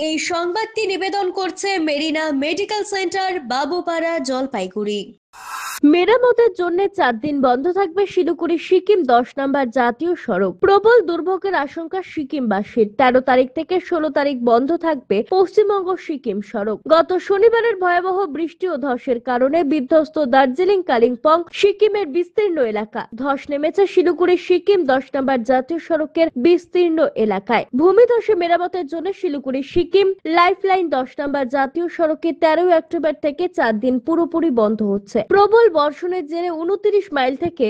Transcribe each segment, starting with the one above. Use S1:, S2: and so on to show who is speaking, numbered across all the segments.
S1: এই সংবাদটি নিবেদন করছে মেরিনা মেডিকেল সেন্টার, বাবুপাড়া, জলপাইগুড়ি।
S2: মেরামতের জন্য 4 দিন বন্ধ থাকবে শিলিগুড়ি সিকিম 10 নম্বর জাতীয় সড়ক। প্রবল দুর্ভোগের আশঙ্কা সিকিমবাসীর। 13 তারিখ থেকে 16 তারিখ বন্ধ থাকবে পশ্চিমবঙ্গ সিকিম সড়ক। গত শনিবারের ভয়াবহ বৃষ্টি ও ধসের কারণে বিধ্বস্ত দার্জিলিং, কালিম্পং, সিকিমের বিস্তীর্ণ এলাকা। ধস নেমেছে শিলিগুড়ি সিকিম 10 নম্বর জাতীয় সড়কের বিস্তীর্ণ এলাকায়। ভূমিধসে মেরামতের জন্য শিলিগুড়ি সিকিম লাইফলাইন 10 নম্বর জাতীয় সড়কে 13 অক্টোবর থেকে 4 দিন পুরোপুরি বন্ধ হচ্ছে। প্রবল বর্ষণের জেরে 29 মাইল থেকে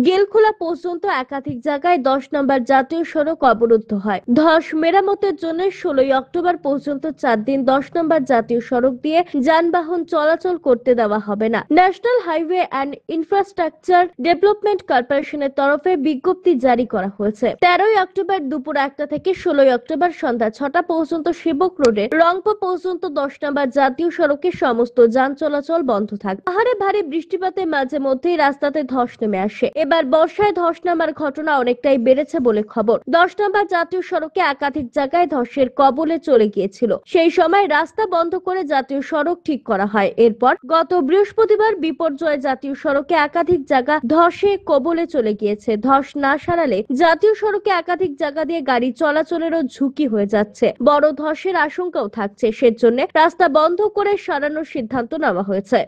S2: গেলখোলা পর্যন্ত একাধিক জায়গায় 10 নম্বর জাতীয় সড়ক অবরুদ্ধ হয়। ধস মেরামতের জন্য 16 অক্টোবর পর্যন্ত 4 দিন 10 নম্বর জাতীয় সড়ক দিয়ে যানবাহন চলাচল করতে দেওয়া হবে না। National highway and infrastructure development কর্পোরেশনের তরফে বিজ্ঞপ্তি জারি করা হয়েছে। 13 অক্টোবর দুপুর 1টা থেকে 16 অক্টোবর সন্ধ্যা 6টা পর্যন্ত সেবক রোডে রংপুর পর্যন্ত 10 নম্বর জাতীয় সড়কে সমস্ত যান চলাচল বন্ধ থাকবে। পাহাড়ে ভারী বৃষ্টিপাতে মাঝে মধ্যেই রাস্তাতে ধস নেমে আসে। এবার বর্ষায় ধস নামার ঘটনা অনেকটাই বেড়েছে বলে খবর। 10 নম্বর জাতীয় সড়কে একাধিক জায়গায় ধসের কবলে চলে গিয়েছিল। সেই সময় রাস্তা বন্ধ করে জাতীয় সড়ক ঠিক করা হয়। এরপর গত বৃহস্পতিবার বিপর্যয় জাতীয় সড়কে একাধিক জায়গা ধসে কবলে চলে গিয়েছে। ধস না সারালে জাতীয় সড়কে একাধিক জায়গা দিয়ে গাড়ি চলাচলেরও ঝুঁকি হয়ে যাচ্ছে। বড় ধসের আশঙ্কাও থাকছে। সেজন্য রাস্তা বন্ধ করে সারানোর সিদ্ধান্ত নেওয়া হয়েছে।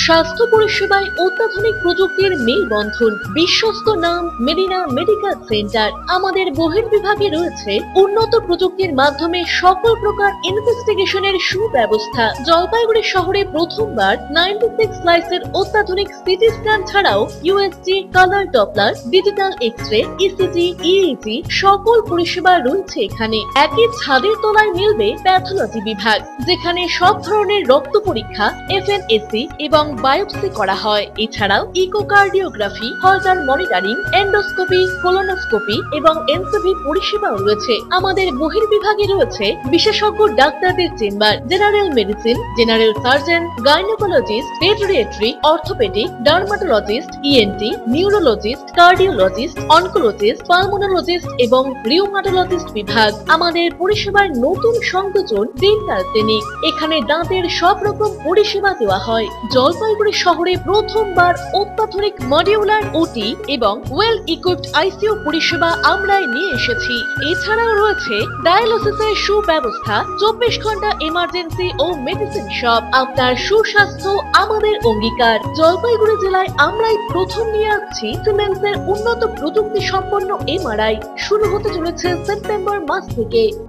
S3: স্বাস্থ্য পরিষেবায় অত্যাধুনিক প্রযুক্তির মেলবন্ধন, বিশ্বস্ত নাম মেরিনা মেডিকেল সেন্টার। আমাদের বহির্বিভাগে রয়েছে উন্নত প্রযুক্তির মাধ্যমে সকল প্রকার ইনভেস্টিগেশনের সুব্যবস্থা। জলপাইগুড়ি শহরে প্রথমবার 96 স্লাইসের অত্যাধুনিক সিটি স্ক্যান ছাড়াও USG, colour Doppler, digital X-ray, ECG, EEG সকল পরিষেবা রয়েছে এখানে। একই ছাদের তলায় মিলবে প্যাথোলজি বিভাগ, যেখানে সব ধরনের রক্ত পরীক্ষা, এফএনএসি এবং বায়োপসি করা হয়। এছাড়াও ইকোকার্ডিওগ্রাফি, হলটার মনিটরিং, এন্ডোস্কোপি, কোলোনোস্কোপি এবং এনসিভি পরিষেবাও রয়েছে। আমাদের বহির্বিভাগে রয়েছে বিশেষজ্ঞ ডাক্তারদের chamber, general medicine, general surgeon, gynaecologist, পেডিয়াট্রি, orthopaedic, dermatologist, ENT, neurologist, cardiologist, oncologist, pulmonologist এবং রিউমাটোলজিস্ট বিভাগ। আমাদের পরিষেবার নতুন সংযোজন ডেন্টাল ক্লিনিক। এখানে দাঁতের সব রকম পরিষেবা দেওয়া হয়। জলপাইগুড়ি শহরে প্রথমবার অত্যাধুনিক মডিউলার ওটি এবং ওয়েল ইকুইপড আইসিইউ পরিষেবা আমরাই নিয়ে এসেছি। এছাড়াও রয়েছে ডায়ালিসিসের সুব্যবস্থা, 24 ঘন্টা এমার্জেন্সি ও মেডিসিন শপ। আপনার সুস্বাস্থ্য আমাদের অঙ্গীকার। জলপাইগুড়ি জেলায় আমরাই প্রথম নিয়ে আসছি সিমেন্সের উন্নত প্রযুক্তি সম্পন্ন এমআরআই। শুরু হতে চলেছে সেপ্টেম্বর মাস থেকে।